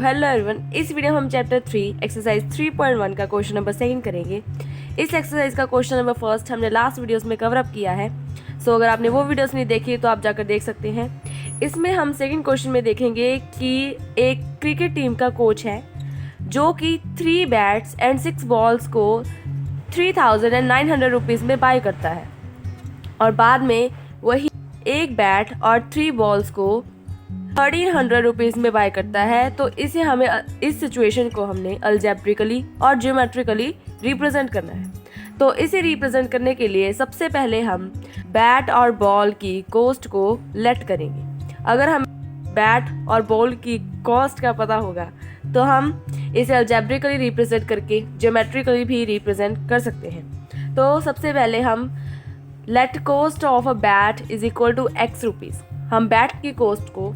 Hello everyone, इस video में हम चैप्टर 3 एक्सरसाइज 3.1 का क्वेश्चन नंबर 2 करेंगे। इस एक्सरसाइज का क्वेश्चन नंबर 1 हमने लास्ट वीडियोस में कवर अप किया है। सो अगर आपने वो वीडियोस नहीं देखी तो आप जाकर देख सकते हैं। इसमें हम सेकंड क्वेश्चन में देखेंगे कि एक क्रिकेट टीम का कोच है जो कि 3 बैट्स एंड 6 बॉल्स को 3,900 रुपीज़ में बाय करता है और बाद में वही एक बैट और 3 बॉल्स को 1,300 रुपीज़ में बाय करता है। तो इसे हमें इस सिचुएशन को हमने अलजेब्रिकली और ज्योमेट्रिकली रिप्रेजेंट करना है। तो इसे रिप्रेजेंट करने के लिए सबसे पहले हम बैट और बॉल की कॉस्ट को लेट करेंगे। अगर हम बैट और बॉल की कॉस्ट का पता होगा तो हम इसे अलजेब्रिकली रिप्रेजेंट करके ज्योमेट्रिकली भी रिप्रेजेंट कर सकते हैं। तो सबसे पहले हम let cost of a bat is equal to x rupees. हम बैट की कॉस्ट को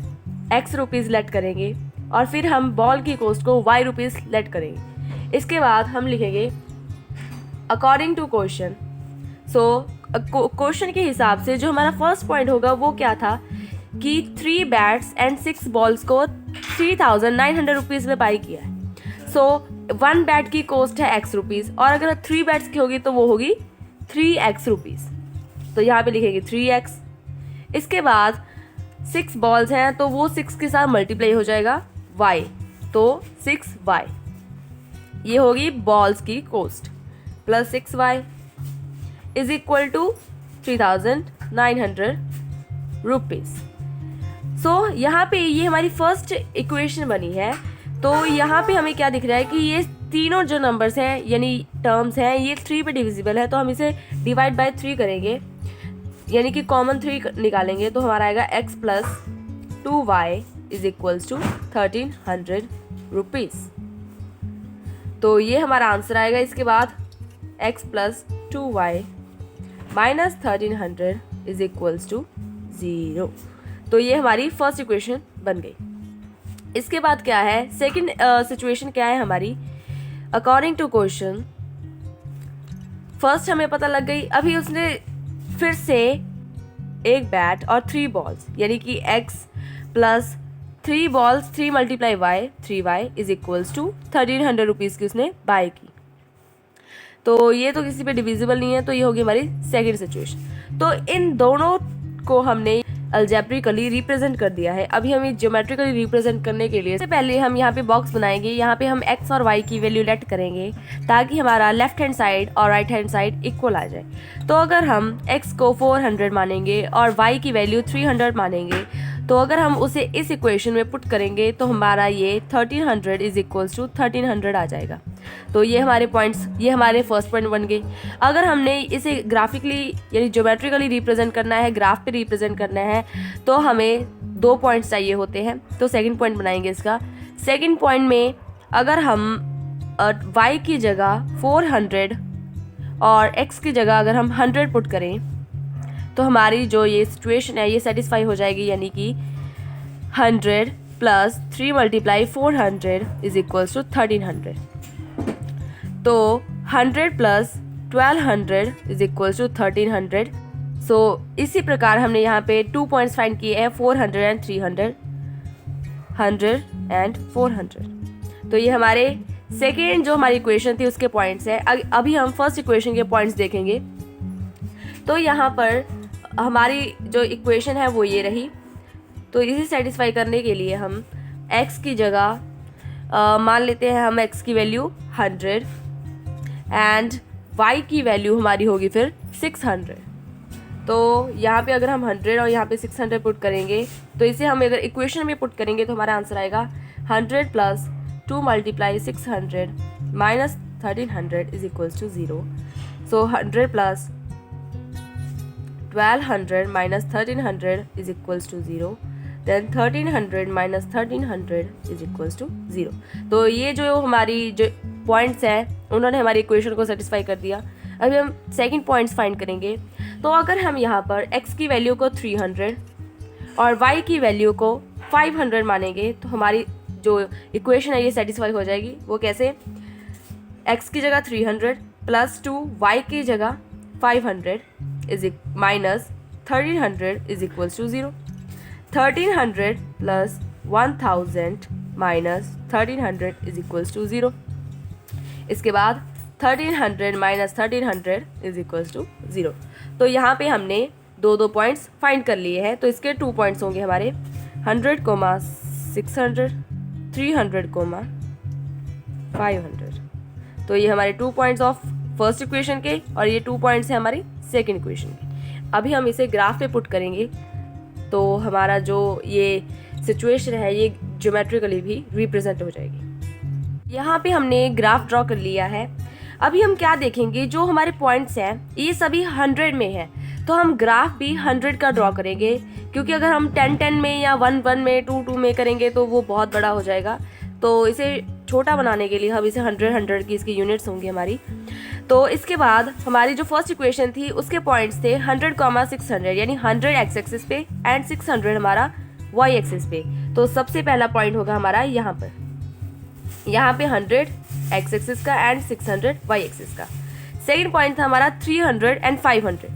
x रुपीज़ लेट करेंगे और फिर हम बॉल की कॉस्ट को y रुपीज़ लेट करेंगे। इसके बाद हम लिखेंगे according to question. So question के हिसाब से जो हमारा फर्स्ट पॉइंट होगा वो क्या था कि 3 बैट्स एंड 6 बॉल्स को 3,900 रुपीज़ में बाई किया है। सो 1 बैट की कॉस्ट है x रुपीज़ और अगर 3 बैट्स की होगी तो वो होगी 3x रुपीज़। तो यहाँ पे लिखेंगे 3x। इसके बाद 6 बॉल्स हैं तो वो 6 के साथ मल्टीप्लाई हो जाएगा y, तो 6y। ये होगी बॉल्स की cost plus 6y is equal to 3,900 rupees. So यहाँ पे ये हमारी फर्स्ट इक्वेशन बनी है। तो यहाँ पे हमें क्या दिख रहा है कि ये तीनों जो नंबर्स हैं यानी टर्म्स हैं ये 3 पे डिविजिबल है। तो हम इसे डिवाइड बाय 3 करेंगे यानी कि कॉमन 3 निकालेंगे तो हमारा आएगा x plus 2y is equals to 1,300 rupees. तो ये हमारा आंसर आएगा। इसके बाद x plus 2y minus 1,300 is equals to 0। तो ये हमारी फर्स्ट इक्वेशन बन गई। इसके बाद क्या है सेकंड सिचुएशन क्या है हमारी अकॉर्डिंग टू क्वेश्चन। फर्स्ट हमें पता लग गई। अभी उसने फिर से एक बैट और 3 बॉल्स यानी कि x plus 3 balls 3 multiply y 3y is equals to 1,300 rupees की उसने बाय की। तो ये तो किसी पे डिविजिबल नहीं है तो ये होगी हमारी सेकंड सिचुएशन। तो इन दोनों को हमने अलजेब्रिकली रिप्रेजेंट कर दिया है। अभी हमें ज्योमेट्रिकली रिप्रेजेंट करने के लिए सबसे पहले हम यहाँ पे बॉक्स बनाएंगे। यहाँ पे हम x और y की वैल्यू लेट करेंगे ताकि हमारा लेफ्ट हैंड साइड और राइट हैंड साइड इक्वल आ जाए। तो अगर हम x को 400 मानेंगे और y की वैल्यू 300 मानेंगे तो अगर हम उसे इस इक्वेशन में पुट करेंगे तो हमारा ये 1,300 इज इक्वल्स टू 1,300 आ जाएगा। तो ये हमारे पॉइंट्स, ये हमारे फर्स्ट पॉइंट बन गए। अगर हमने इसे ग्राफिकली यानी ज्योमेट्रिकली रिप्रेजेंट करना है, ग्राफ पे रिप्रेजेंट करना है तो हमें 2 पॉइंट्स चाहिए होते हैं। तो सेकंड पॉइंट बनाएंगे इसका। सेकंड पॉइंट में अगर हम y की जगह 400 और x की जगह अगर हम 100 पुट करें तो हमारी जो ये सिचुएशन है ये सेटिस्फाई हो जाएगी यानी कि 100 plus 3 multiply 400 is equals to 1,300। तो 100 plus 1,200 is equals to 1,300। So इसी प्रकार हमने यहाँ पे 2 पॉइंट्स फाइंड किए हैं 400 एंड 300, 100 एंड 400। तो ये हमारे सेकेंड जो हमारी इक्वेशन थी उसके पॉइंट्स हैं। अभी हम फर्स्ट इक्वेशन के पॉइंट्स देखेंगे। तो यहाँ पर हमारी जो इक्वेशन है वो ये रही। तो इसे सेटिस्फाई करने के लिए हम x की जगह मान लेते हैं हम x की वैल्यू 100 एंड y की वैल्यू हमारी होगी फिर 600। तो यहाँ पे अगर हम 100 और यहाँ पे 600 पुट करेंगे तो इसे हम अगर इक्वेशन में पुट करेंगे तो हमारा आंसर आएगा 100 plus 2 multiply 600 minus 1,300 is equals to 0। So 100 plus 1,200 minus 1,300 is equals to 0. Then 1,300 minus 1,300 is equals to 0. तो ये जो हमारी जो पॉइंट्स हैं उन्होंने हमारी इक्वेशन को सेटिस्फाई कर दिया। अभी हम सेकंड पॉइंट्स फाइंड करेंगे। तो अगर हम यहाँ पर x की वैल्यू को 300 और y की वैल्यू को 500 मानेंगे तो हमारी जो इक्वेशन है ये सेटिस्फाई हो जाएगी। वो कैसे? x की जगह 300 प्लस 2 y की जगह 500 is minus 1,300 is equals to 0. 1,300 plus 1,000 minus 1300 is equals to 0। इसके बाद 1300 माइनस 1300 इज इक्वल्स टू 0। तो यहाँ पे हमने दो पॉइंट्स फाइंड कर लिए हैं। तो इसके 2 पॉइंट्स होंगे हमारे 100, 600, 300, 500। तो ये हमारे 2 पॉइंट्स ऑफ फर्स्ट इक्वेशन के और ये 2 पॉइंट्स हैं हमारी सेकेंड इक्वेशन के। अभी हम इसे ग्राफ पे पुट करेंगे तो हमारा जो ये सिचुएशन है ये ज्योमेट्रिकली भी रिप्रेजेंट हो जाएगी। यहाँ पे हमने ग्राफ ड्रॉ कर लिया है। अभी हम क्या देखेंगे, जो हमारे पॉइंट्स हैं ये सभी 100 में है, तो हम ग्राफ भी 100 का ड्रॉ करेंगे, क्योंकि अगर हम 10 में या 1 में 2 में करेंगे तो वो बहुत बड़ा हो जाएगा। तो इसे छोटा बनाने के लिए हम इसे 100 की इसकी यूनिट्स होंगी हमारी। तो इसके बाद हमारी जो फर्स्ट इक्वेशन थी उसके पॉइंट्स थे 100, 600, यानी 100 एक्स एक्सिस पे एंड 600 हमारा वाई एक्सिस पे। तो सबसे पहला पॉइंट होगा हमारा यहाँ पे 100 एक्स एक्सिस का एंड 600 वाई एक्सिस का। सेकेंड पॉइंट था हमारा 300 एंड 500।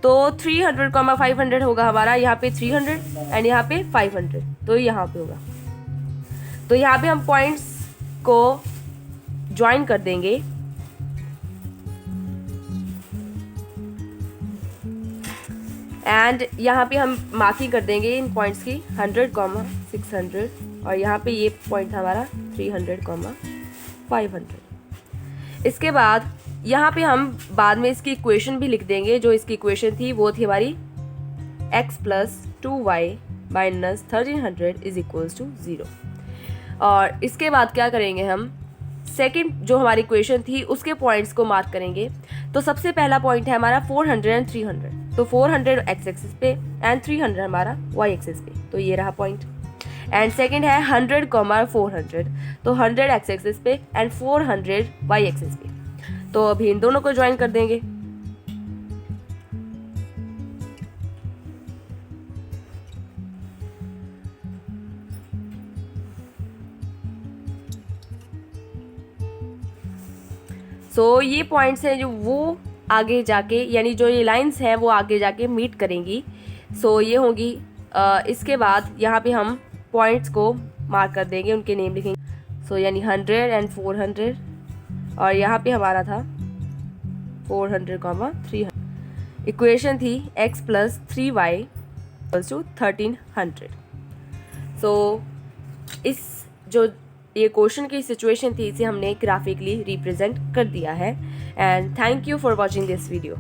तो 300, 500 होगा हमारा यहाँ पे 300 एंड यहाँ पे 500, तो यहाँ पे होगा। तो यहाँ पे हम पॉइंट्स को ज्वाइन कर देंगे एंड यहाँ पे हम मार्किंग कर देंगे इन पॉइंट्स की 100, 600 और यहाँ पे ये पॉइंट था हमारा 300, 500। इसके बाद यहाँ पे हम बाद में इसकी इक्वेशन भी लिख देंगे। जो इसकी इक्वेशन थी वो थी हमारी x + 2y minus 1300 is equals to 0। और इसके बाद क्या करेंगे, हम सेकंड जो हमारी इक्वेशन थी उसके पॉइंट्स को मार्क करेंगे। तो सबसे पहला पॉइंट है हमारा 400 एंड 300। तो 400 एक्स एक्सिस पे एंड 300 हमारा वाई एक्सिस पे, तो ये रहा पॉइंट। एंड सेकंड है 100, 400। तो 100 एक्स एक्सिस पे एंड 400 वाई एक्सिस पे। तो अभी इन दोनों को ज्वाइन कर देंगे। सो ये पॉइंट्स हैं जो वो आगे जाके, यानी जो ये लाइंस हैं वो आगे जाके मीट करेंगी। सो ये होंगी। इसके बाद यहाँ पे हम पॉइंट्स को मार्क कर देंगे, उनके नेम लिखेंगे। सो यानी 100 एंड 400 और यहाँ पे हमारा था 400, 300। इक्वेशन थी x + 3y = 1300। सो इस जो ये क्वेश्चन की सिचुएशन थी इसे हमने ग्राफिकली रिप्रेजेंट कर दिया है। And thank you for watching this video.